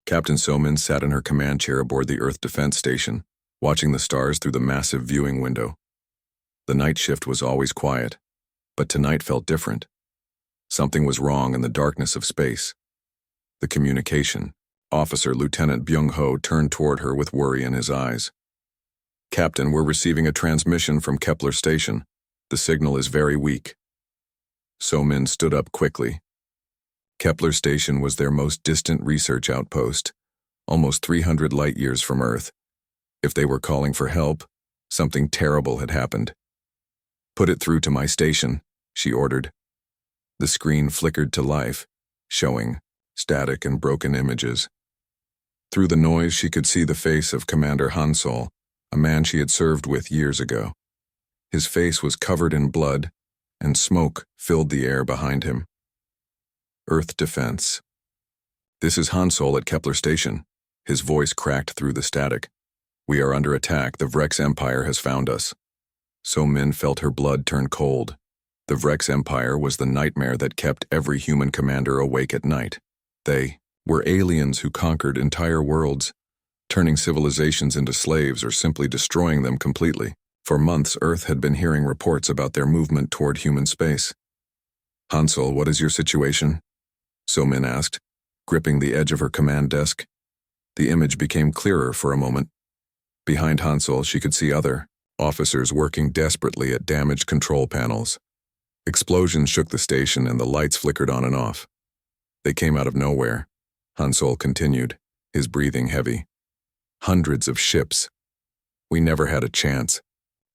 Captain Somin sat in her command chair aboard the Earth Defense Station, watching the stars through the massive viewing window. The night shift was always quiet, but tonight felt different. Something was wrong in the darkness of space. The communication. Officer Lieutenant Byung-ho turned toward her with worry in his eyes. "Captain, we're receiving a transmission from Kepler Station. The signal is very weak." Somin stood up quickly. Kepler Station was their most distant research outpost, almost 300 light-years from Earth. If they were calling for help, something terrible had happened. "Put it through to my station," she ordered. The screen flickered to life, showing static and broken images. Through the noise, she could see the face of Commander Hansol, a man she had served with years ago. His face was covered in blood, and smoke filled the air behind him. Earth Defense. "This is Hansol at Kepler Station." His voice cracked through the static. "We are under attack. The Vrex Empire has found us." Somin felt her blood turn cold. The Vrex Empire was the nightmare that kept every human commander awake at night. They were aliens who conquered entire worlds, turning civilizations into slaves or simply destroying them completely. For months, Earth had been hearing reports about their movement toward human space. "Hansol, what is your situation?" Somin asked, gripping the edge of her command desk. The image became clearer for a moment. Behind Hansol, she could see other officers working desperately at damaged control panels. Explosions shook the station and the lights flickered on and off. They came out of nowhere. Hansol continued, his breathing heavy. "Hundreds of ships. We never had a chance.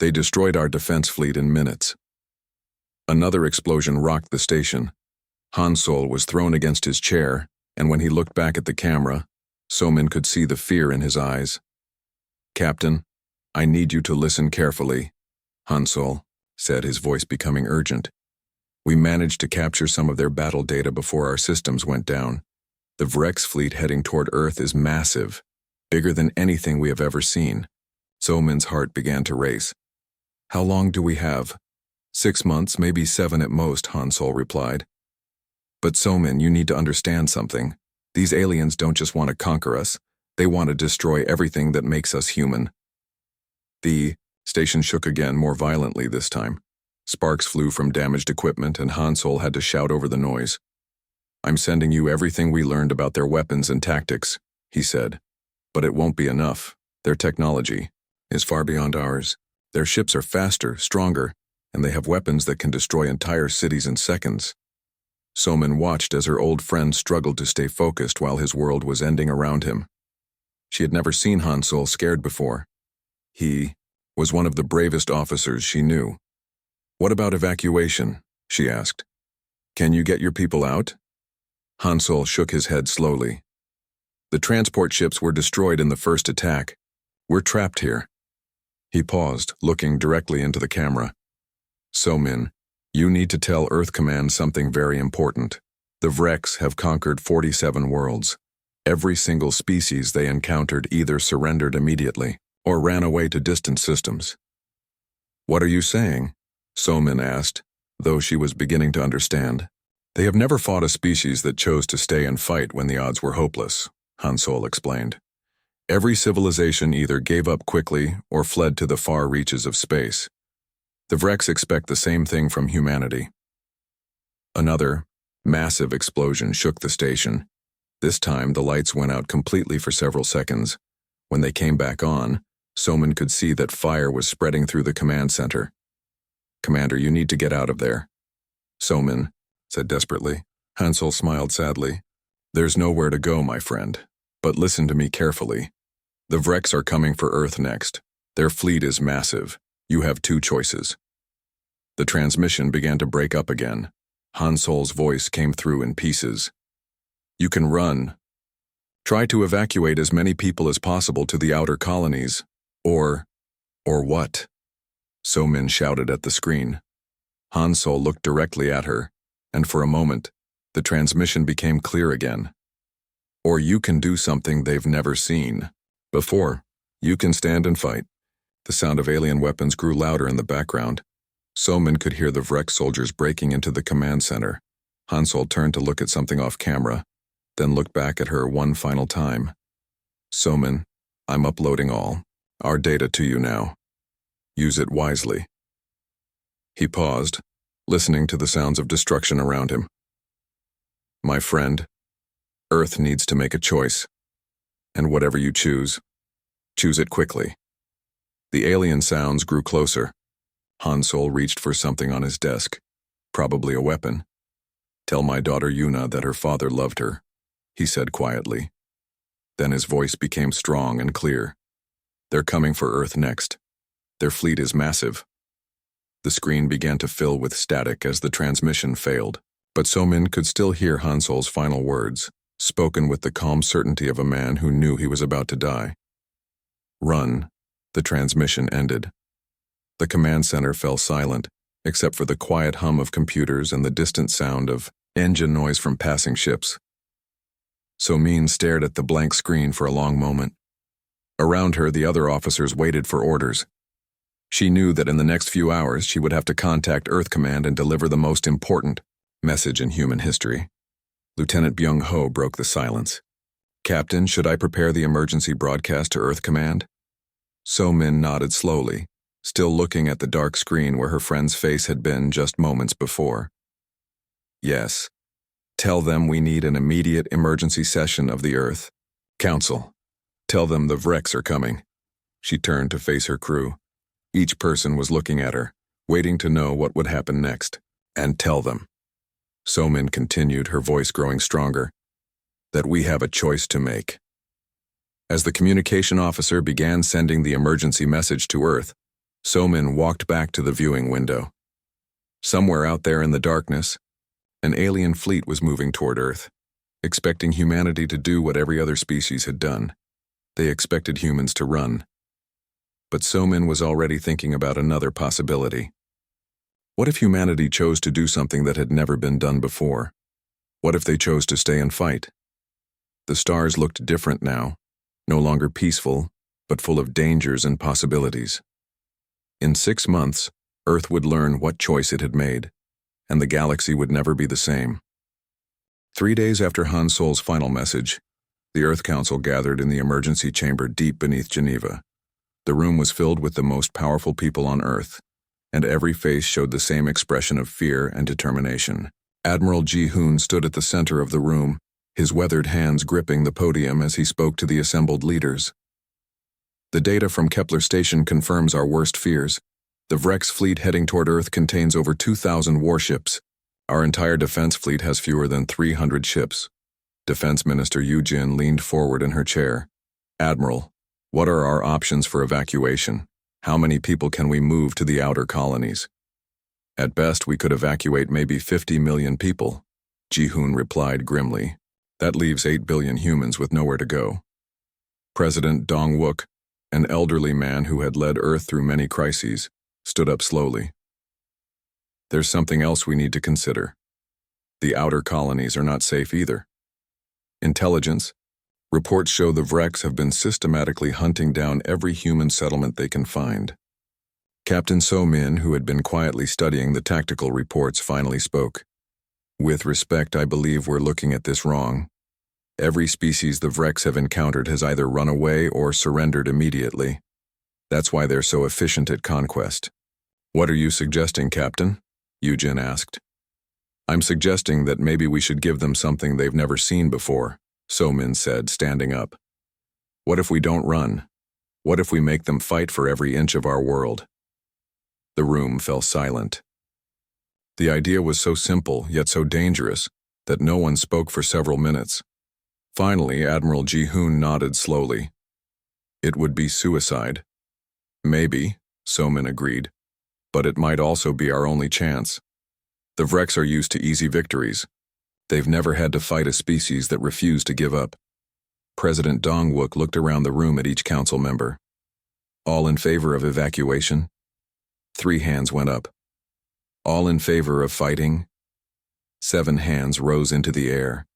They destroyed our defense fleet in minutes." Another explosion rocked the station. Hansol was thrown against his chair, and when he looked back at the camera, Somin could see the fear in his eyes. "Captain, I need you to listen carefully," Hansol said, his voice becoming urgent. "We managed to capture some of their battle data before our systems went down. The Vrex fleet heading toward Earth is massive, bigger than anything we have ever seen." Somin's heart began to race. "How long do we have?" 6 months, maybe 7 at most," Hansol replied. "But Somin, you need to understand something. These aliens don't just want to conquer us. They want to destroy everything that makes us human." The station shook again, more violently this time. Sparks flew from damaged equipment, and Hansol had to shout over the noise. "I'm sending you everything we learned about their weapons and tactics," he said. "But it won't be enough. Their technology is far beyond ours. Their ships are faster, stronger, and they have weapons that can destroy entire cities in seconds." Somin watched as her old friend struggled to stay focused while his world was ending around him. She had never seen Hansol scared before. He was one of the bravest officers she knew. "What about evacuation?" she asked. "Can you get your people out?" Hansol shook his head slowly. "The transport ships were destroyed in the first attack. We're trapped here." He paused, looking directly into the camera. "Somin, you need to tell Earth Command something very important. The Vrex have conquered 47 worlds. Every single species they encountered either surrendered immediately or ran away to distant systems." "What are you saying?" Somin asked, though she was beginning to understand. "They have never fought a species that chose to stay and fight when the odds were hopeless," Hansol explained. "Every civilization either gave up quickly or fled to the far reaches of space. The Vrex expect the same thing from humanity." Another massive explosion shook the station. This time, the lights went out completely for several seconds. When they came back on, Somin could see that fire was spreading through the command center. "Commander, you need to get out of there," Somin said desperately. Hansol smiled sadly. "There's nowhere to go, my friend. But listen to me carefully. The Vrex are coming for Earth next. Their fleet is massive. You have 2 choices." The transmission began to break up again. Hansol's voice came through in pieces. "You can run. Try to evacuate as many people as possible to the outer colonies. Or what?" Somin shouted at the screen. Hansol looked directly at her, and for a moment, the transmission became clear again. "Or you can do something they've never seen before. You can stand and fight." The sound of alien weapons grew louder in the background. Somin could hear the Vrex soldiers breaking into the command center. Hansol turned to look at something off camera. then looked back at her one final time. "Somin, I'm uploading all our data to you now. Use it wisely." He paused, listening to the sounds of destruction around him. "My friend, Earth needs to make a choice. And whatever you choose it quickly." The alien sounds grew closer. Hansol reached for something on his desk, probably a weapon. "Tell my daughter Yuna that her father loved her," he said quietly. Then his voice became strong and clear. "They're coming for Earth next. Their fleet is massive." The screen began to fill with static as the transmission failed, but Somin could still hear Hansol's final words, spoken with the calm certainty of a man who knew he was about to die. "Run." The transmission ended. The command center fell silent, except for the quiet hum of computers and the distant sound of engine noise from passing ships. Somin stared at the blank screen for a long moment. Around her, the other officers waited for orders. She knew that in the next few hours she would have to contact Earth Command and deliver the most important message in human history. Lieutenant Byung-ho broke the silence. "Captain, should I prepare the emergency broadcast to Earth Command?" So-min nodded slowly, still looking at the dark screen where her friend's face had been just moments before. "Yes. Tell them we need an immediate emergency session of the Earth Council. Tell them the Vreks are coming." She turned to face her crew. Each person was looking at her, waiting to know what would happen next. "And tell them," So-min continued, her voice growing stronger, "that we have a choice to make." As the communication officer began sending the emergency message to Earth, So-min walked back to the viewing window. Somewhere out there in the darkness, an alien fleet was moving toward Earth, expecting humanity to do what every other species had done. They expected humans to run. But So-min was already thinking about another possibility. What if humanity chose to do something that had never been done before? What if they chose to stay and fight? The stars looked different now, no longer peaceful, but full of dangers and possibilities. In 6 months, Earth would learn what choice it had made, and the galaxy would never be the same. 3 days after Hansol's final message, the Earth Council gathered in the emergency chamber deep beneath Geneva. The room was filled with the most powerful people on Earth, and every face showed the same expression of fear and determination. Admiral Ji-hoon stood at the center of the room, his weathered hands gripping the podium as he spoke to the assembled leaders. "The data from Kepler Station confirms our worst fears. The Vreks fleet heading toward Earth contains over 2,000 warships. Our entire defense fleet has fewer than 300 ships." Defense Minister Yoo-jin leaned forward in her chair. "Admiral, what are our options for evacuation? How many people can we move to the outer colonies?" "At best, we could evacuate maybe 50 million people," Ji-hoon replied grimly. "That leaves 8 billion humans with nowhere to go." President Dong-wook, an elderly man who had led Earth through many crises, stood up slowly. "There's something else we need to consider. The outer colonies are not safe either. Intelligence reports show the Vreks have been systematically hunting down every human settlement they can find." Captain So-min, who had been quietly studying the tactical reports, finally spoke. "With respect, I believe we're looking at this wrong. Every species the Vreks have encountered has either run away or surrendered immediately. That's why they're so efficient at conquest." "What are you suggesting, Captain?" Yoo-jin asked. "I'm suggesting that maybe we should give them something they've never seen before," So-min said, standing up. "What if we don't run? What if we make them fight for every inch of our world?" The room fell silent. The idea was so simple, yet so dangerous, that no one spoke for several minutes. Finally, Admiral Ji-hoon nodded slowly. "It would be suicide." "Maybe," So-min agreed, "but it might also be our only chance. The Vreks are used to easy victories. They've never had to fight a species that refused to give up." President Dong-wook looked around the room at each council member. "All in favor of evacuation?" 3 hands went up. "All in favor of fighting?" 7 hands rose into the air.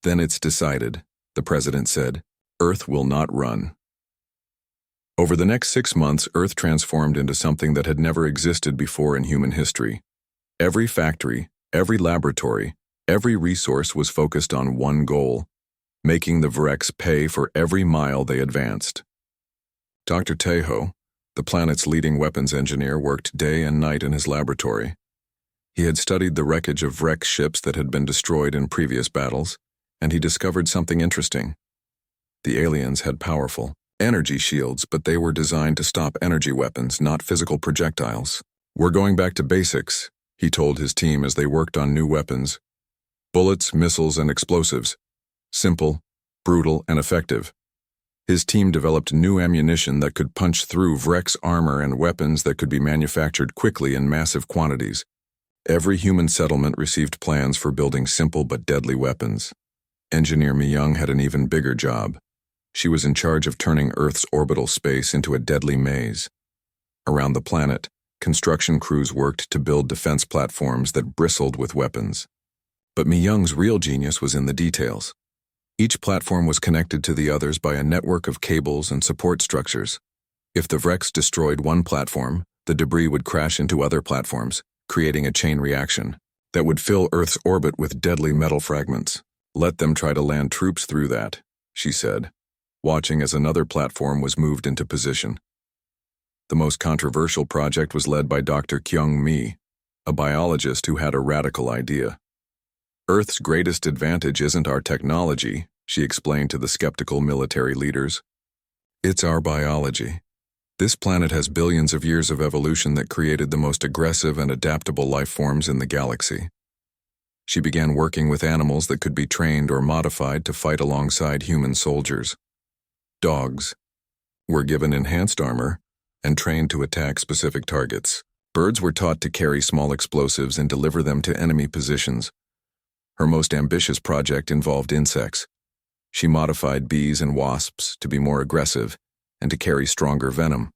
"Then it's decided," the president said. "Earth will not run." Over the next 6 months, Earth transformed into something that had never existed before in human history. Every factory, every laboratory, Every resource was focused on one goal, making the Vrex pay for every mile they advanced. Dr. Tejo, the planet's leading weapons engineer, worked day and night in his laboratory. He had studied the wreckage of Vrex ships that had been destroyed in previous battles, and he discovered something interesting. The aliens had powerful energy shields, but they were designed to stop energy weapons, not physical projectiles. "We're going back to basics," he told his team as they worked on new weapons. "Bullets, missiles, and explosives. Simple, brutal, and effective." His team developed new ammunition that could punch through Vrex armor and weapons that could be manufactured quickly in massive quantities. Every human settlement received plans for building simple but deadly weapons. Engineer Mi-young had an even bigger job. She was in charge of turning Earth's orbital space into a deadly maze. Around the planet, construction crews worked to build defense platforms that bristled with weapons. But Mi-young's real genius was in the details. Each platform was connected to the others by a network of cables and support structures. If the Vrex destroyed one platform, the debris would crash into other platforms, creating a chain reaction that would fill Earth's orbit with deadly metal fragments. "Let them try to land troops through that," she said, watching as another platform was moved into position. The most controversial project was led by Dr. Kyung Mi, a biologist who had a radical idea. "Earth's greatest advantage isn't our technology," she explained to the skeptical military leaders. "It's our biology. This planet has billions of years of evolution that created the most aggressive and adaptable life forms in the galaxy." She began working with animals that could be trained or modified to fight alongside human soldiers. Dogs were given enhanced armor and trained to attack specific targets. Birds were taught to carry small explosives and deliver them to enemy positions. Her most ambitious project involved insects. She modified bees and wasps to be more aggressive and to carry stronger venom.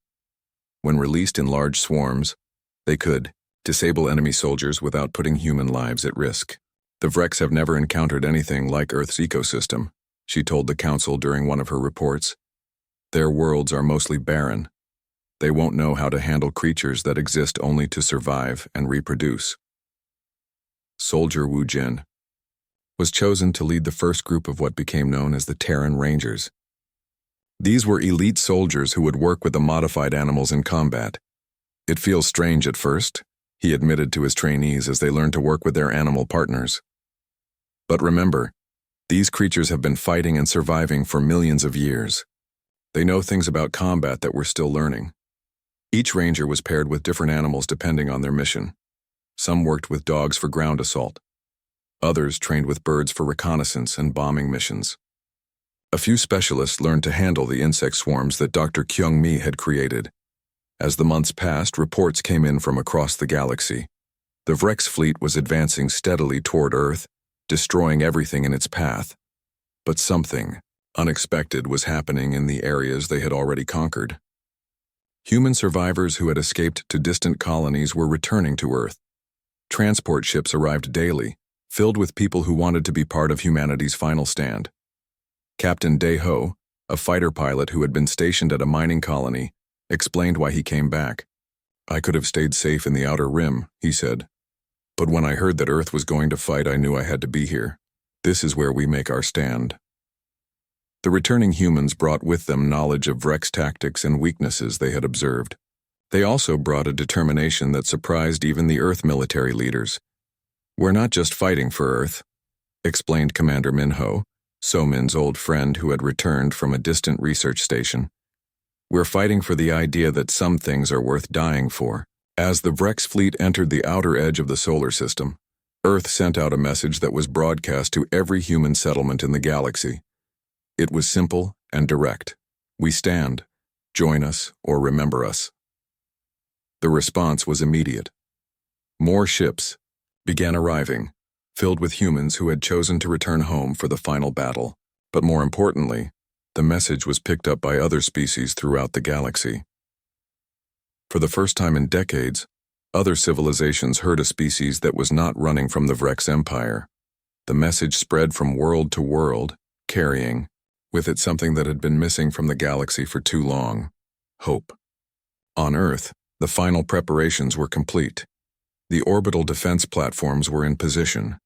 When released in large swarms, they could disable enemy soldiers without putting human lives at risk. "The Vrex have never encountered anything like Earth's ecosystem," she told the Council during one of her reports. "Their worlds are mostly barren. They won't know how to handle creatures that exist only to survive and reproduce." Soldier Wu Jin was chosen to lead the first group of what became known as the Terran Rangers. These were elite soldiers who would work with the modified animals in combat. "It feels strange at first," he admitted to his trainees as they learned to work with their animal partners. "But remember, these creatures have been fighting and surviving for millions of years. They know things about combat that we're still learning." Each ranger was paired with different animals depending on their mission. Some worked with dogs for ground assault. Others trained with birds for reconnaissance and bombing missions. A few specialists learned to handle the insect swarms that Dr. Kyung Mi had created. As the months passed, reports came in from across the galaxy. The Vrex fleet was advancing steadily toward Earth, destroying everything in its path. But something unexpected was happening in the areas they had already conquered. Human survivors who had escaped to distant colonies were returning to Earth. Transport ships arrived daily, filled with people who wanted to be part of humanity's final stand. Captain Dae-ho, a fighter pilot who had been stationed at a mining colony, explained why he came back. "I could have stayed safe in the outer rim," he said. "But when I heard that Earth was going to fight, I knew I had to be here. This is where we make our stand." The returning humans brought with them knowledge of Vrex tactics and weaknesses they had observed. They also brought a determination that surprised even the Earth military leaders. "We're not just fighting for Earth," explained Commander Minho, So-min's old friend who had returned from a distant research station. "We're fighting for the idea that some things are worth dying for." As the Vrex fleet entered the outer edge of the solar system, Earth sent out a message that was broadcast to every human settlement in the galaxy. It was simple and direct. "We stand. Join us or remember us." The response was immediate. More ships began arriving, filled with humans who had chosen to return home for the final battle. But more importantly, the message was picked up by other species throughout the galaxy. For the first time in decades, other civilizations heard a species that was not running from the Vrex Empire. The message spread from world to world, carrying with it something that had been missing from the galaxy for too long: hope. On Earth, the final preparations were complete. The orbital defense platforms were in position.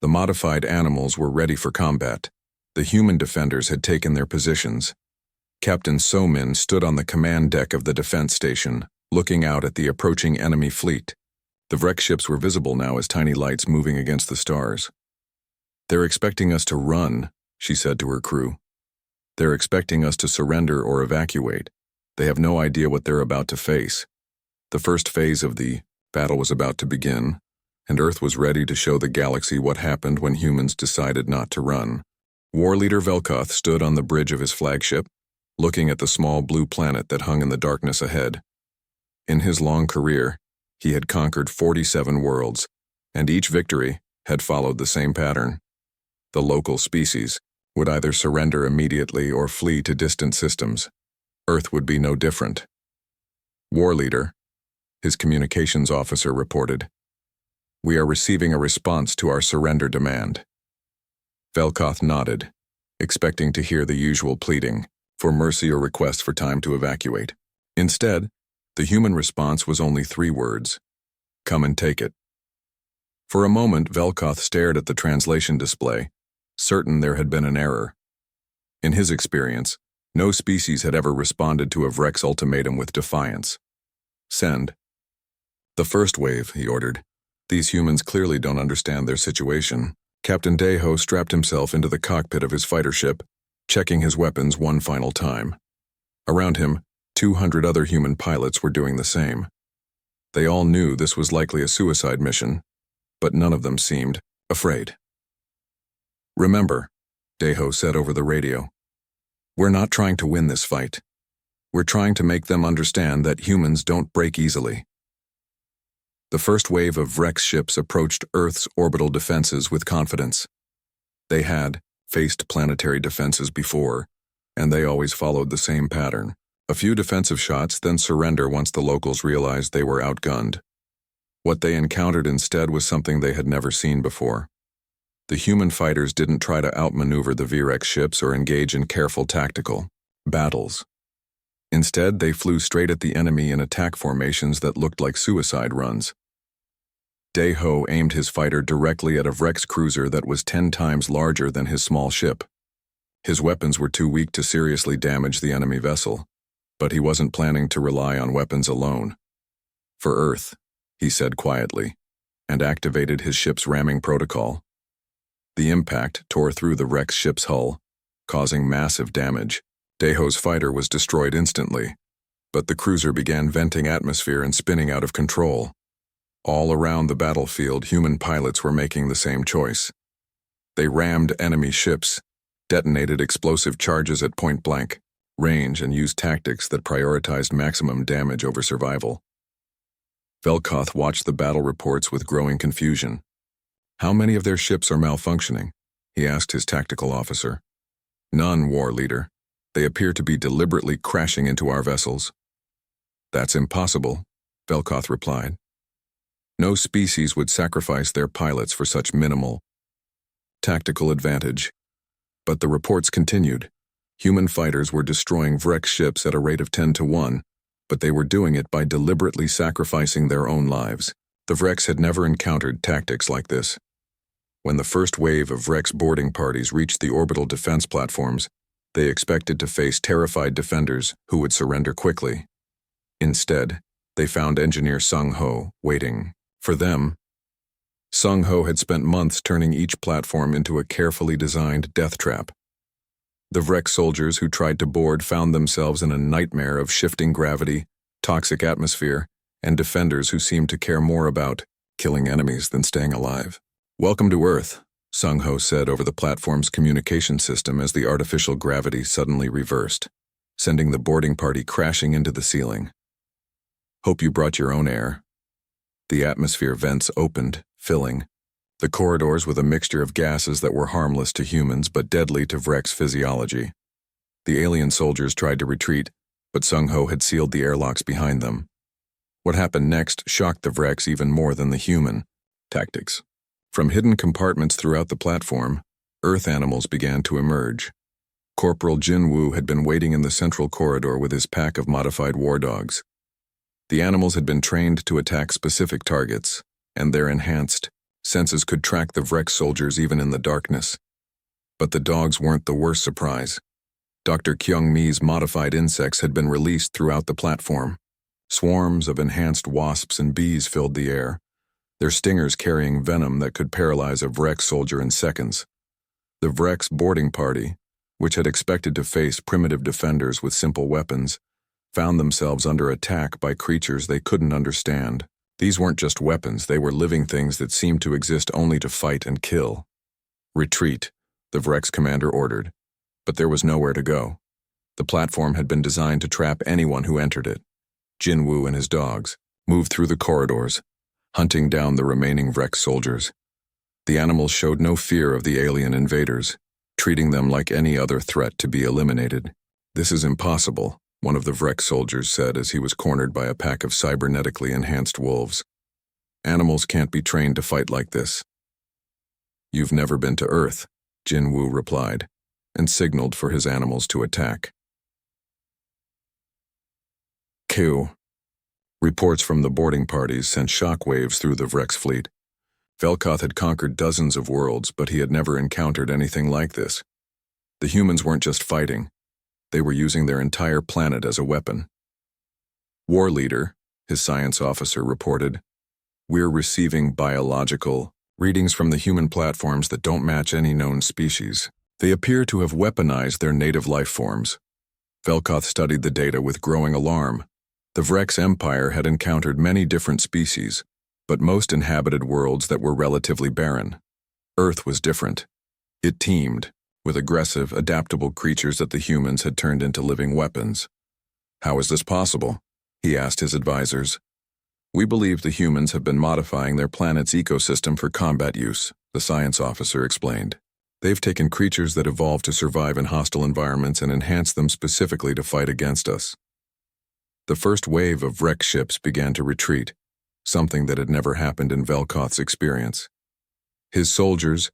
The modified animals were ready for combat. The human defenders had taken their positions. Captain So-min stood on the command deck of the defense station, looking out at the approaching enemy fleet. The wreck ships were visible now as tiny lights moving against the stars. "They're expecting us to run," she said to her crew. "They're expecting us to surrender or evacuate. They have no idea what they're about to face." The first phase of the battle was about to begin, and Earth was ready to show the galaxy what happened when humans decided not to run. War Leader Velkoth stood on the bridge of his flagship, looking at the small blue planet that hung in the darkness ahead. In his long career, he had conquered 47 worlds, and each victory had followed the same pattern. The local species would either surrender immediately or flee to distant systems. Earth would be no different. "War Leader," his communications officer reported, "we are receiving a response to our surrender demand." Velkoth nodded, expecting to hear the usual pleading for mercy or request for time to evacuate. Instead, the human response was only 3 words: "Come and take it." For a moment, Velkoth stared at the translation display, certain there had been an error. In his experience, no species had ever responded to a Vrex ultimatum with defiance. "Send." "The first wave," he ordered. "These humans clearly don't understand their situation." Captain Daeho strapped himself into the cockpit of his fighter ship, checking his weapons one final time. Around him, 200 other human pilots were doing the same. They all knew this was likely a suicide mission, but none of them seemed afraid. "Remember," Daeho said over the radio, "we're not trying to win this fight. We're trying to make them understand that humans don't break easily." The first wave of Vrex ships approached Earth's orbital defenses with confidence. They had faced planetary defenses before, and they always followed the same pattern. A few defensive shots, then surrender once the locals realized they were outgunned. What they encountered instead was something they had never seen before. The human fighters didn't try to outmaneuver the Vrex ships or engage in careful tactical battles. Instead, they flew straight at the enemy in attack formations that looked like suicide runs. Daeho aimed his fighter directly at a Vrex cruiser that was 10 times larger than his small ship. His weapons were too weak to seriously damage the enemy vessel, but he wasn't planning to rely on weapons alone. "For Earth," he said quietly, and activated his ship's ramming protocol. The impact tore through the Vrex ship's hull, causing massive damage. Daeho's fighter was destroyed instantly, but the cruiser began venting atmosphere and spinning out of control. All around the battlefield, human pilots were making the same choice. They rammed enemy ships, detonated explosive charges at point-blank range, and used tactics that prioritized maximum damage over survival. Velkoth watched the battle reports with growing confusion. "How many of their ships are malfunctioning?" he asked his tactical officer. "None, War Leader. They appear to be deliberately crashing into our vessels." "That's impossible," Velkoth replied. "No species would sacrifice their pilots for such minimal tactical advantage." But the reports continued. Human fighters were destroying Vrex ships at a rate of 10 to 1, but they were doing it by deliberately sacrificing their own lives. The Vrex had never encountered tactics like this. When the first wave of Vrex boarding parties reached the orbital defense platforms, they expected to face terrified defenders who would surrender quickly. Instead, they found engineer Sung-ho waiting for them. Sung-ho had spent months turning each platform into a carefully designed death trap. The Vrex soldiers who tried to board found themselves in a nightmare of shifting gravity, toxic atmosphere, and defenders who seemed to care more about killing enemies than staying alive. "Welcome to Earth," Sung-ho said over the platform's communication system as the artificial gravity suddenly reversed, sending the boarding party crashing into the ceiling. "Hope you brought your own air." The atmosphere vents opened, filling the corridors with a mixture of gases that were harmless to humans but deadly to Vrex physiology. The alien soldiers tried to retreat, but Sung-ho had sealed the airlocks behind them. What happened next shocked the Vrex even more than the human tactics. From hidden compartments throughout the platform, Earth animals began to emerge. Corporal Jin Woo had been waiting in the central corridor with his pack of modified war dogs. The animals had been trained to attack specific targets, and their enhanced Senses could track the Vrex soldiers even in the darkness. But the dogs weren't the worst surprise. Dr. Kyung-mi's modified insects had been released throughout the platform. Swarms of enhanced wasps and bees filled the air, their stingers carrying venom that could paralyze a Vrex soldier in seconds. The Vrex boarding party, which had expected to face primitive defenders with simple weapons, found themselves under attack by creatures they couldn't understand. These weren't just weapons, they were living things that seemed to exist only to fight and kill. Retreat, the Vrex commander ordered, but there was nowhere to go. The platform had been designed to trap anyone who entered it. Jinwoo and his dogs moved through the corridors, hunting down the remaining Vrex soldiers. The animals showed no fear of the alien invaders, treating them like any other threat to be eliminated. "This is impossible," one of the Vrex soldiers said as he was cornered by a pack of cybernetically enhanced wolves. "Animals can't be trained to fight like this." "You've never been to Earth," Jinwoo replied, and signaled for his animals to attack. Q. Reports from the boarding parties sent shockwaves through the Vrex fleet. Velkoth had conquered dozens of worlds, but he had never encountered anything like this. The humans weren't just fighting. They were using their entire planet as a weapon. War Leader, his science officer, reported, "We're receiving biological readings from the human platforms that don't match any known species. They appear to have weaponized their native life forms." Velkoth studied the data with growing alarm. The Vrex Empire had encountered many different species, but most inhabited worlds that were relatively barren. Earth was different. It teemed with aggressive, adaptable creatures that the humans had turned into living weapons. "How is this possible?" he asked his advisors. "We believe the humans have been modifying their planet's ecosystem for combat use," the science officer explained. "They've taken creatures that evolved to survive in hostile environments and enhanced them specifically to fight against us." The first wave of Vrex ships began to retreat, something that had never happened in Velkoth's experience. His soldiers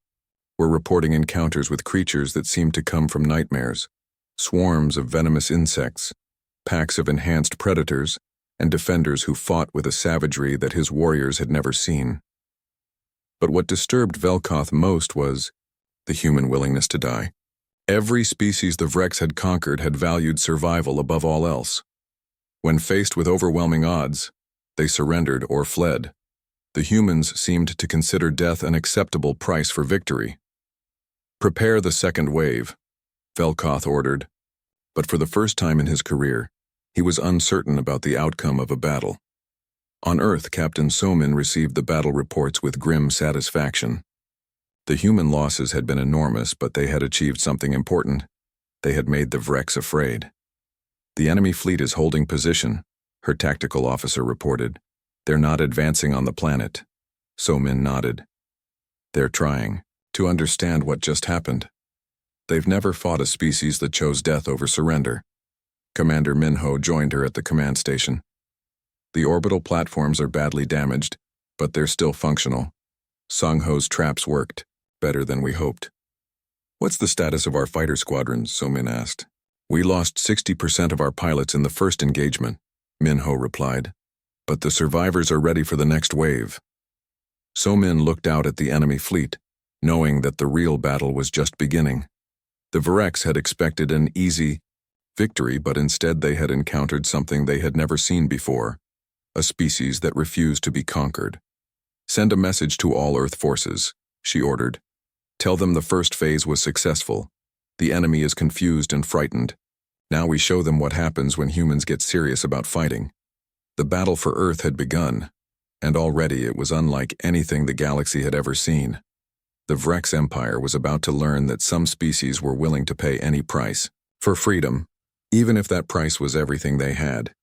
were reporting encounters with creatures that seemed to come from nightmares, swarms of venomous insects, packs of enhanced predators, and defenders who fought with a savagery that his warriors had never seen. But what disturbed Velkoth most was the human willingness to die. Every species the Vrex had conquered had valued survival above all else. When faced with overwhelming odds, they surrendered or fled. The humans seemed to consider death an acceptable price for victory. "Prepare the second wave," Velkoth ordered, but for the first time in his career, he was uncertain about the outcome of a battle. On Earth, Captain Somin received the battle reports with grim satisfaction. The human losses had been enormous, but they had achieved something important. They had made the Vrex afraid. "The enemy fleet is holding position," her tactical officer reported. "They're not advancing on the planet." Somin nodded. "They're trying to understand what just happened. They've never fought a species that chose death over surrender." Commander Minho joined her at the command station. "The orbital platforms are badly damaged, but they're still functional. Sung-Ho's traps worked, better than we hoped." "What's the status of our fighter squadrons?" Somin asked. "We lost 60% of our pilots in the first engagement," Minho replied. "But the survivors are ready for the next wave." Somin looked out at the enemy fleet, knowing that the real battle was just beginning. The Vrex had expected an easy victory, but instead they had encountered something they had never seen before, a species that refused to be conquered. "Send a message to all Earth forces," she ordered. "Tell them the first phase was successful. The enemy is confused and frightened. Now we show them what happens when humans get serious about fighting." The battle for Earth had begun, and already it was unlike anything the galaxy had ever seen. The Vrex Empire was about to learn that some species were willing to pay any price for freedom, even if that price was everything they had.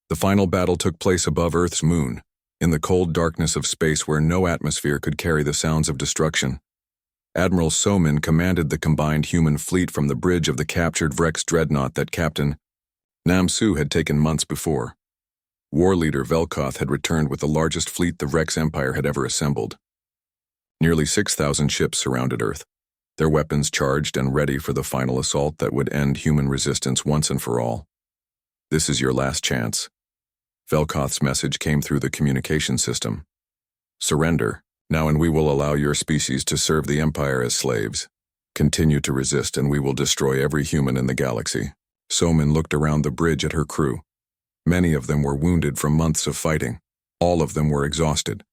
The final battle took place above Earth's moon, in the cold darkness of space where no atmosphere could carry the sounds of destruction. Admiral Somin commanded the combined human fleet from the bridge of the captured Vrex dreadnought that Captain Namsu had taken months before. War Leader Velkoth had returned with the largest fleet the Vrex Empire had ever assembled. Nearly 6,000 ships surrounded Earth, their weapons charged and ready for the final assault that would end human resistance once and for all. "This is your last chance." Velkoth's message came through the communication system. "Surrender. Now and we will allow your species to serve the Empire as slaves. Continue to resist and we will destroy every human in the galaxy. Somin looked around the bridge at her crew. Many of them were wounded from months of fighting. All of them were exhausted.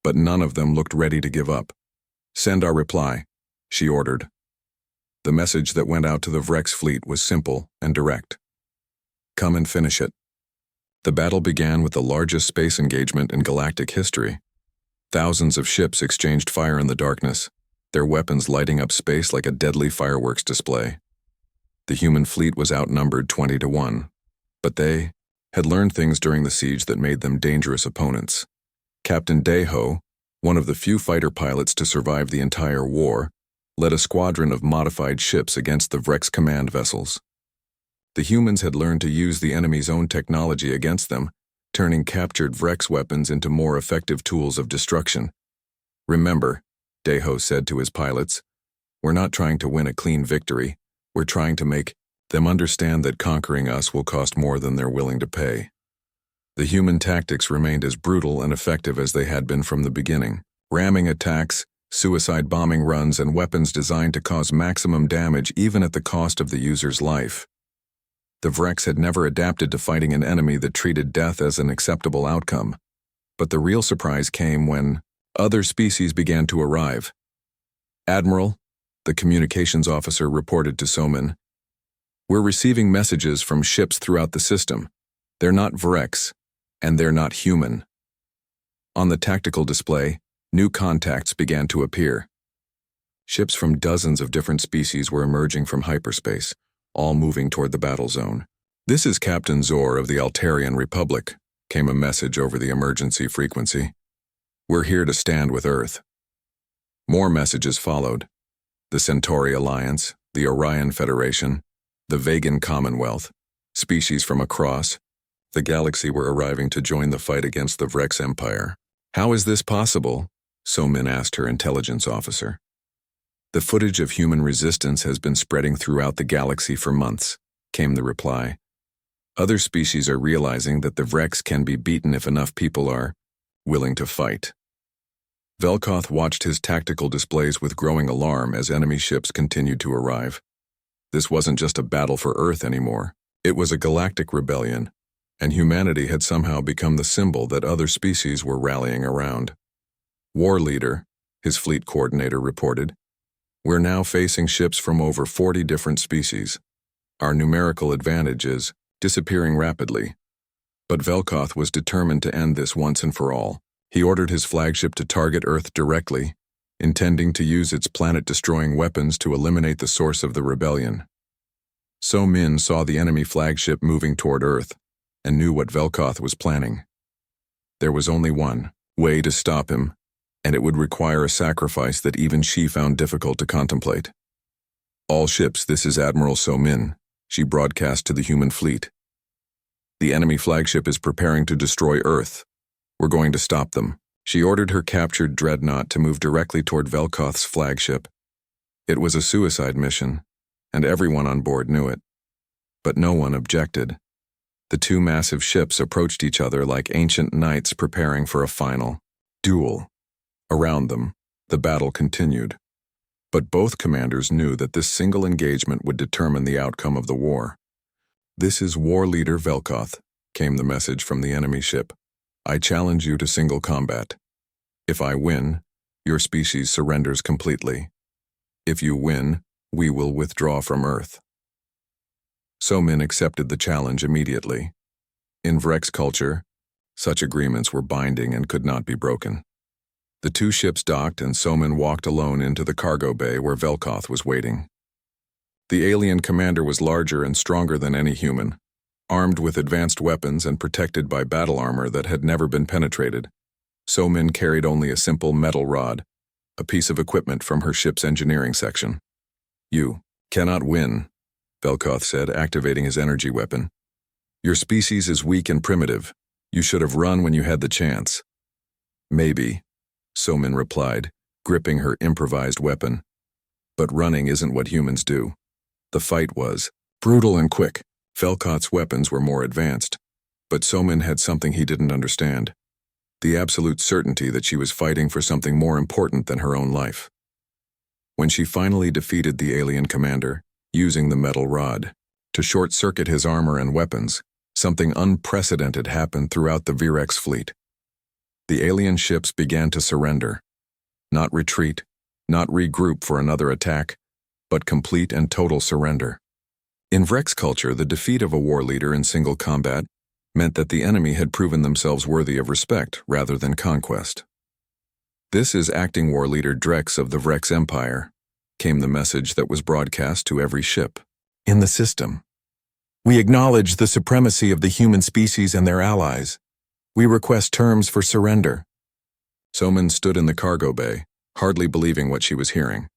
But none of them looked ready to give up. Send our reply, she ordered. The message that went out to the Vrex fleet was simple and direct. Come and finish it. The battle began with the largest space engagement in galactic history. Thousands of ships exchanged fire in the darkness, their weapons lighting up space like a deadly fireworks display. The human fleet was outnumbered 20-1, but they had learned things during the siege that made them dangerous opponents. Captain Deho, one of the few fighter pilots to survive the entire war, led a squadron of modified ships against the Vrex command vessels. The humans had learned to use the enemy's own technology against them, turning captured Vrex weapons into more effective tools of destruction. Remember, Deho said to his pilots, we're not trying to win a clean victory, we're trying to make them understand that conquering us will cost more than they're willing to pay. The human tactics remained as brutal and effective as they had been from the beginning. Ramming attacks, suicide bombing runs, and weapons designed to cause maximum damage even at the cost of the user's life. The Vrex had never adapted to fighting an enemy that treated death as an acceptable outcome. But the real surprise came when other species began to arrive. Admiral, the communications officer reported to Somin, we're receiving messages from ships throughout the system. They're not Vrex, and they're not human. On the tactical display, new contacts began to appear. Ships from dozens of different species were emerging from hyperspace, all moving toward the battle zone. This is Captain Zor of the Altarian Republic, came a message over the emergency frequency. We're here to stand with Earth. More messages followed. The Centauri Alliance, the Orion Federation, the Vegan Commonwealth, species from across the galaxy were arriving to join the fight against the Vrex Empire. How is this possible? Somin asked her intelligence officer. The footage of human resistance has been spreading throughout the galaxy for months, came the reply. Other species are realizing that the Vrex can be beaten if enough people are willing to fight. Velkoth watched his tactical displays with growing alarm as enemy ships continued to arrive. This wasn't just a battle for Earth anymore. It was a galactic rebellion, and humanity had somehow become the symbol that other species were rallying around. War Leader, his fleet coordinator reported, we're now facing ships from over 40 different species. Our numerical advantage is disappearing rapidly. But Velkoth was determined to end this once and for all. He ordered his flagship to target Earth directly, intending to use its planet-destroying weapons to eliminate the source of the rebellion. Somin saw the enemy flagship moving toward Earth and knew what Velkoth was planning. There was only one way to stop him, and it would require a sacrifice that even she found difficult to contemplate. All ships, this is Admiral Somin, she broadcast to the human fleet. The enemy flagship is preparing to destroy Earth. We're going to stop them. She ordered her captured dreadnought to move directly toward Velkoth's flagship. It was a suicide mission, and everyone on board knew it. But no one objected. The two massive ships approached each other like ancient knights preparing for a final duel. Around them, the battle continued. But both commanders knew that this single engagement would determine the outcome of the war. This is War Leader Velkoth, came the message from the enemy ship. I challenge you to single combat. If I win, your species surrenders completely. If you win, we will withdraw from Earth. Somin accepted the challenge immediately. In Vrex culture, such agreements were binding and could not be broken. The two ships docked and Somin walked alone into the cargo bay where Velkoth was waiting. The alien commander was larger and stronger than any human, armed with advanced weapons and protected by battle armor that had never been penetrated. Somin carried only a simple metal rod, a piece of equipment from her ship's engineering section. You cannot win, Velkoth said, activating his energy weapon. Your species is weak and primitive. You should have run when you had the chance. Maybe, Somin replied, gripping her improvised weapon. But running isn't what humans do. The fight was brutal and quick. Velkoth's weapons were more advanced, but Somin had something he didn't understand. the absolute certainty that she was fighting for something more important than her own life. When she finally defeated the alien commander, using the metal rod to short-circuit his armor and weapons, something unprecedented happened throughout the Virex fleet. The alien ships began to surrender. Not retreat, not regroup for another attack, but complete and total surrender. In Vrex culture, the defeat of a war leader in single combat meant that the enemy had proven themselves worthy of respect rather than conquest. "This is acting war leader Drex of the Vrex Empire," came the message that was broadcast to every ship in the system. "We acknowledge the supremacy of the human species and their allies. We request terms for surrender." Soman stood in the cargo bay, hardly believing what she was hearing.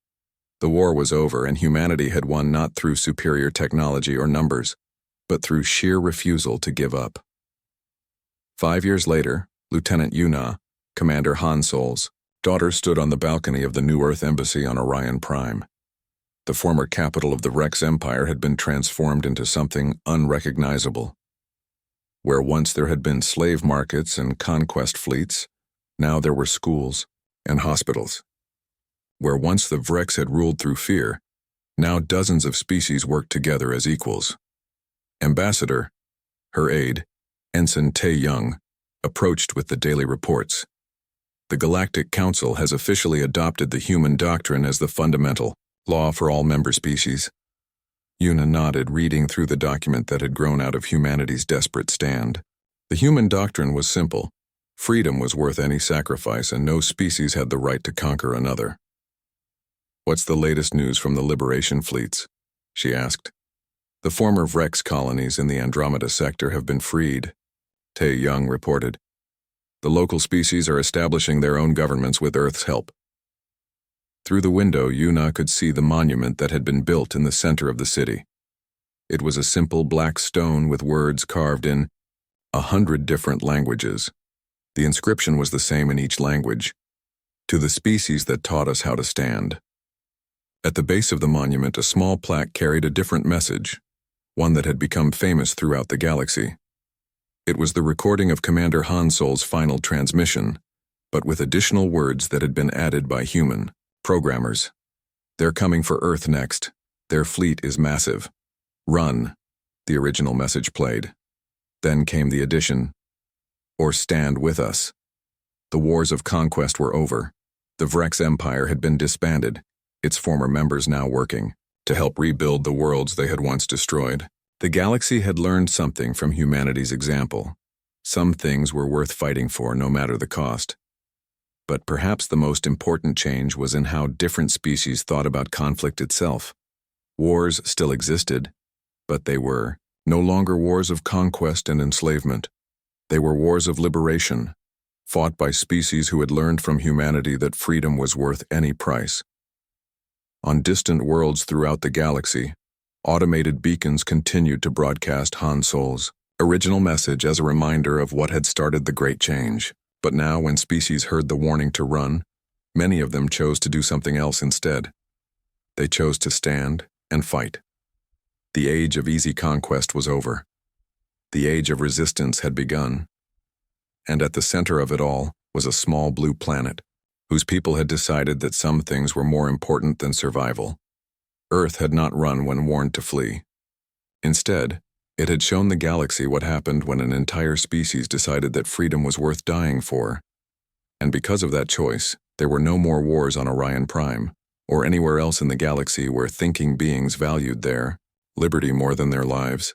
The war was over, and humanity had won not through superior technology or numbers, but through sheer refusal to give up. 5 years later, Lieutenant Yuna, Commander Han Sol's daughter, stood on the balcony of the New Earth Embassy on Orion Prime. The former capital of the Vrex Empire had been transformed into something unrecognizable. Where once there had been slave markets and conquest fleets, now there were schools and hospitals. Where once the Vrex had ruled through fear, now dozens of species worked together as equals. Ambassador, her aide, Ensign Tae Young, approached with the daily reports. "The Galactic Council has officially adopted the human doctrine as the fundamental law for all member species." Yuna nodded, reading through the document that had grown out of humanity's desperate stand. The human doctrine was simple. Freedom was worth any sacrifice, and no species had the right to conquer another. "What's the latest news from the liberation fleets?" she asked. "The former Vrex colonies in the Andromeda sector have been freed," Tae Young reported. "The local species are establishing their own governments with Earth's help." Through the window, Yuna could see the monument that had been built in the center of the city. It was a simple black stone with words carved in 100 different languages. The inscription was the same in each language: "To the species that taught us how to stand." At the base of the monument, a small plaque carried a different message, one that had become famous throughout the galaxy. It was the recording of Commander Han Sol's final transmission, but with additional words that had been added by human programmers. "They're coming for Earth next. Their fleet is massive. Run," the original message played. Then came the addition, "Or stand with us." The wars of conquest were over. The Vrex Empire had been disbanded, its former members now working to help rebuild the worlds they had once destroyed. The galaxy had learned something from humanity's example. Some things were worth fighting for, no matter the cost. But perhaps the most important change was in how different species thought about conflict itself. Wars still existed, but they were no longer wars of conquest and enslavement. They were wars of liberation, fought by species who had learned from humanity that freedom was worth any price. On distant worlds throughout the galaxy, automated beacons continued to broadcast Han Sol's original message as a reminder of what had started the Great Change. But now, when species heard the warning to run, many of them chose to do something else instead. They chose to stand and fight. The age of easy conquest was over. The age of resistance had begun. And at the center of it all was a small blue planet, whose people had decided that some things were more important than survival. Earth had not run when warned to flee. Instead, it had shown the galaxy what happened when an entire species decided that freedom was worth dying for. And because of that choice, there were no more wars on Orion Prime, or anywhere else in the galaxy where thinking beings valued their liberty more than their lives.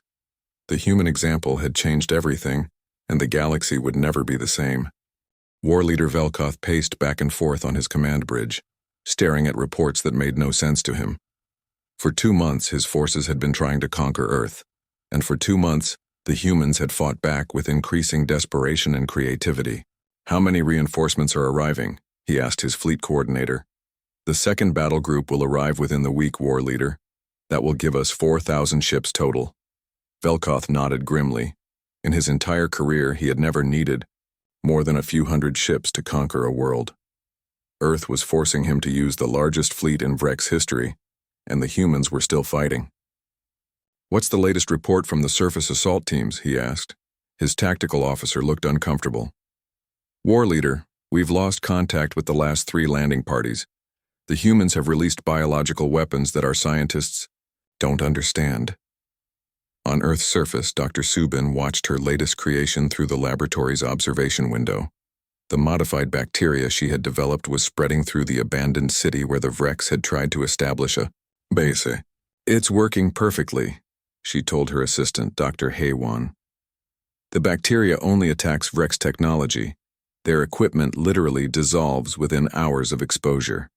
The human example had changed everything, and the galaxy would never be the same. War leader Velkoth paced back and forth on his command bridge, staring at reports that made no sense to him. For 2 months, his forces had been trying to conquer Earth, and for 2 months, the humans had fought back with increasing desperation and creativity. "How many reinforcements are arriving?" he asked his fleet coordinator. "The second battle group will arrive within the week, war leader. That will give us 4,000 ships total." Velkoth nodded grimly. In his entire career, he had never needed more than a few hundred ships to conquer a world. Earth was forcing him to use the largest fleet in Vrex history, and the humans were still fighting. "What's the latest report from the surface assault teams?" he asked. His tactical officer looked uncomfortable. War leader, we've lost contact with the last 3 landing parties. The humans have released biological weapons that our scientists don't understand. On Earth's surface, Dr. Subin watched her latest creation through the laboratory's observation window. The modified bacteria she had developed was spreading through the abandoned city where the Vrex had tried to establish a base. It's working perfectly, she told her assistant, Dr. Haywan. The bacteria only attacks Vrex technology. Their equipment literally dissolves within hours of exposure.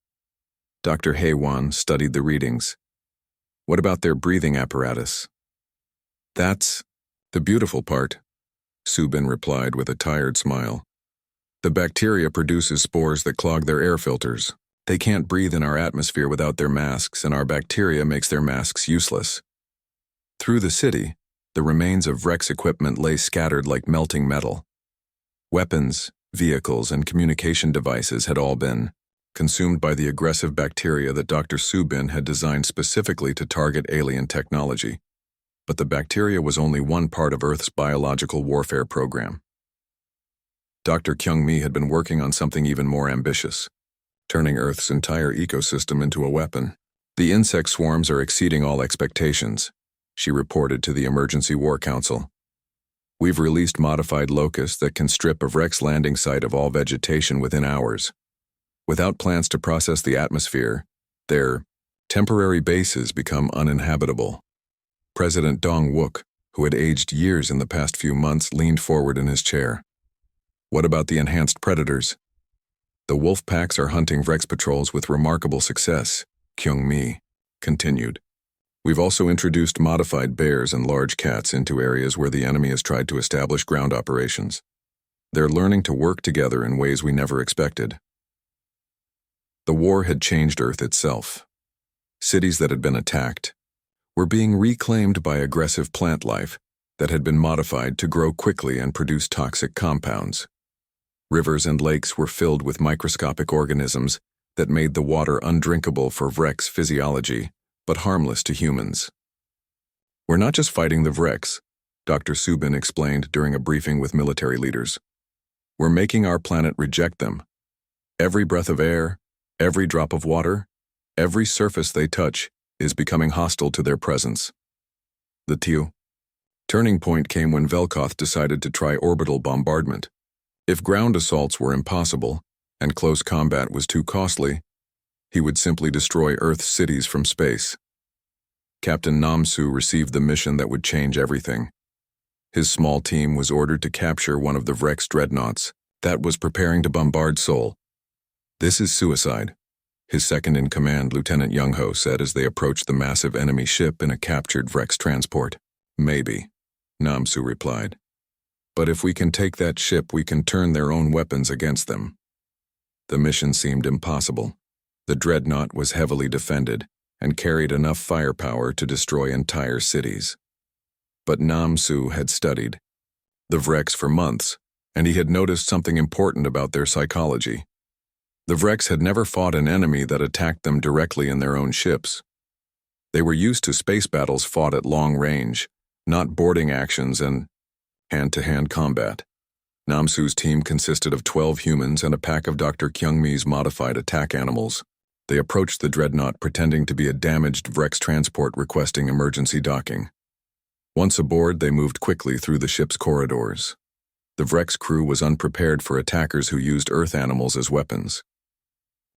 Dr. Haywan studied the readings. What about their breathing apparatus? That's the beautiful part, Subin replied with a tired smile. The bacteria produces spores that clog their air filters. They can't breathe in our atmosphere without their masks, and our bacteria makes their masks useless. Through the city, the remains of Vrex equipment lay scattered like melting metal. Weapons, vehicles, and communication devices had all been consumed by the aggressive bacteria that Dr. Subin had designed specifically to target alien technology. But the bacteria was only one part of Earth's biological warfare program. Dr. Kyung-mi had been working on something even more ambitious, turning Earth's entire ecosystem into a weapon. The insect swarms are exceeding all expectations, she reported to the Emergency War Council. We've released modified locusts that can strip a Vrex landing site of all vegetation within hours. Without plants to process the atmosphere, their temporary bases become uninhabitable. President Dong-wook, who had aged years in the past few months, leaned forward in his chair. What about the enhanced predators? The wolf packs are hunting Vrex patrols with remarkable success, Kyung-mi continued. We've also introduced modified bears and large cats into areas where the enemy has tried to establish ground operations. They're learning to work together in ways we never expected. The war had changed Earth itself. Cities that had been attacked were being reclaimed by aggressive plant life that had been modified to grow quickly and produce toxic compounds. Rivers and lakes were filled with microscopic organisms that made the water undrinkable for Vrex physiology, but harmless to humans. We're not just fighting the Vrex, Dr. Subin explained during a briefing with military leaders. We're making our planet reject them. Every breath of air, every drop of water, every surface they touch is becoming hostile to their presence. The turning point came when Velkoth decided to try orbital bombardment. If ground assaults were impossible and close combat was too costly, he would simply destroy Earth's cities from space. Captain Namsu received the mission that would change everything. His small team was ordered to capture one of the Vrex dreadnoughts that was preparing to bombard Seoul. This is suicide, his second-in-command, Lieutenant Young-ho, said as they approached the massive enemy ship in a captured Vrex transport. Maybe, Namsu replied. But if we can take that ship, we can turn their own weapons against them. The mission seemed impossible. The dreadnought was heavily defended and carried enough firepower to destroy entire cities. But Namsu had studied the Vrex for months, and he had noticed something important about their psychology. The Vrex had never fought an enemy that attacked them directly in their own ships. They were used to space battles fought at long range, not boarding actions and hand-to-hand combat. Namsu's team consisted of 12 humans and a pack of Dr. Kyung-mi's modified attack animals. They approached the dreadnought pretending to be a damaged Vrex transport requesting emergency docking. Once aboard, they moved quickly through the ship's corridors. The Vrex crew was unprepared for attackers who used Earth animals as weapons.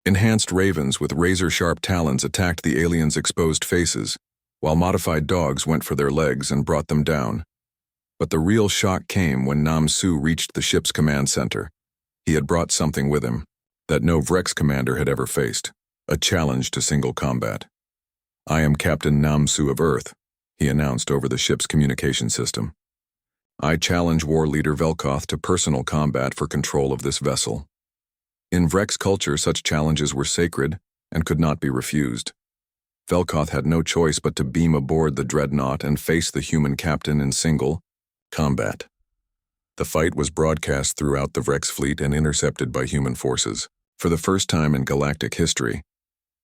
Enhanced ravens with razor-sharp talons attacked the aliens' exposed faces, while modified dogs went for their legs and brought them down. But the real shock came when Namsu reached the ship's command center. He had brought something with him that no Vrex commander had ever faced, a challenge to single combat. I am Captain Namsu of Earth, he announced over the ship's communication system. I challenge war leader Velkoth to personal combat for control of this vessel. In Vrex culture, such challenges were sacred and could not be refused. Velkoth had no choice but to beam aboard the dreadnought and face the human captain in single combat. The fight was broadcast throughout the Vrex fleet and intercepted by human forces. For the first time in galactic history,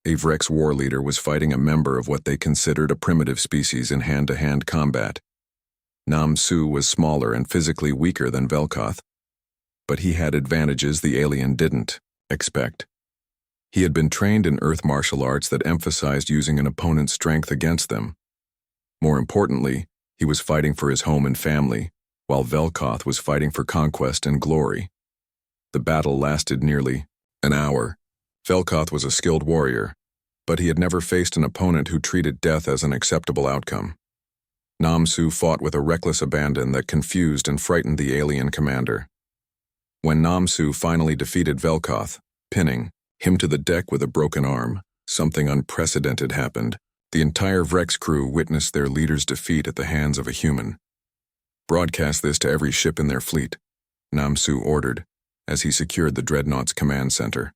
a Vrex war leader was fighting a member of what they considered a primitive species in hand-to-hand combat. Namsu was smaller and physically weaker than Velkoth, But he had advantages the alien didn't expect. He had been trained in Earth martial arts that emphasized using an opponent's strength against them. More importantly, he was fighting for his home and family, while Velkoth was fighting for conquest and glory. The battle lasted nearly an hour. Velkoth was a skilled warrior, but he had never faced an opponent who treated death as an acceptable outcome. Namsu fought with a reckless abandon that confused and frightened the alien commander. When Namsu finally defeated Velkoth, pinning him to the deck with a broken arm, something unprecedented happened. The entire Vrex crew witnessed their leader's defeat at the hands of a human. "Broadcast this to every ship in their fleet," Namsu ordered, as he secured the Dreadnought's command center.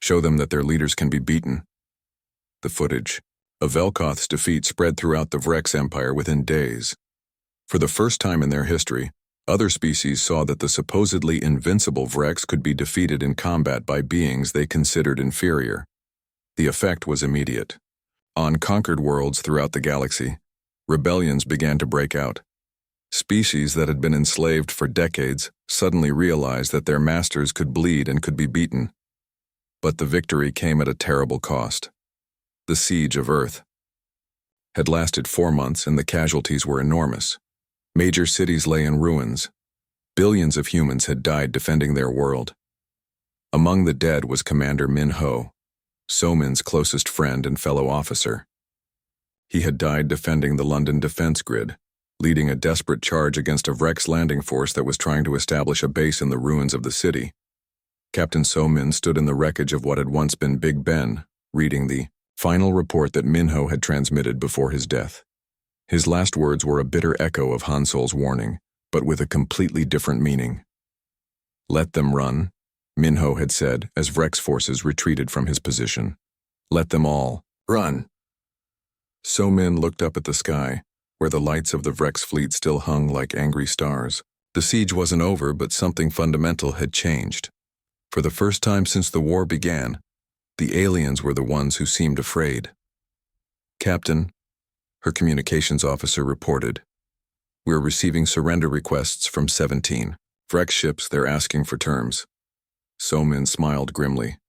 "Show them that their leaders can be beaten." The footage of Velkoth's defeat spread throughout the Vrex Empire within days. For the first time in their history, other species saw that the supposedly invincible Vrex could be defeated in combat by beings they considered inferior. The effect was immediate. On conquered worlds throughout the galaxy, rebellions began to break out. Species that had been enslaved for decades suddenly realized that their masters could bleed and could be beaten. But the victory came at a terrible cost. The siege of Earth had lasted 4 months, and the casualties were enormous. Major cities lay in ruins. Billions of humans had died defending their world. Among the dead was Commander Min-Ho, Somin's closest friend and fellow officer. He had died defending the London defense grid, leading a desperate charge against a Vrex landing force that was trying to establish a base in the ruins of the city. Captain Somin stood in the wreckage of what had once been Big Ben, reading the final report that Min-Ho had transmitted before his death. His last words were a bitter echo of Han Solo's warning, but with a completely different meaning. "Let them run," Min-Ho had said as Vrex forces retreated from his position. "Let them all run." Somin looked up at the sky, where the lights of the Vrex fleet still hung like angry stars. The siege wasn't over, but something fundamental had changed. For the first time since the war began, the aliens were the ones who seemed afraid. "Captain," her communications officer reported, "we're receiving surrender requests from 17 Vrex ships. They're asking for terms." Somin smiled grimly.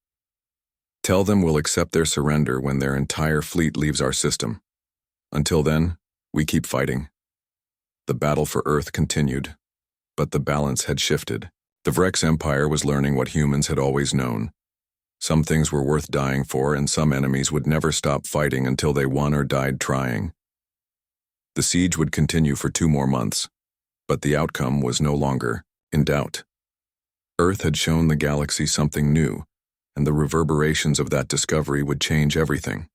"Tell them we'll accept their surrender when their entire fleet leaves our system. Until then, we keep fighting." The battle for Earth continued, but the balance had shifted. The Vrex Empire was learning what humans had always known. Some things were worth dying for, and some enemies would never stop fighting until they won or died trying. The siege would continue for 2 more months, but the outcome was no longer in doubt. Earth had shown the galaxy something new, and the reverberations of that discovery would change everything.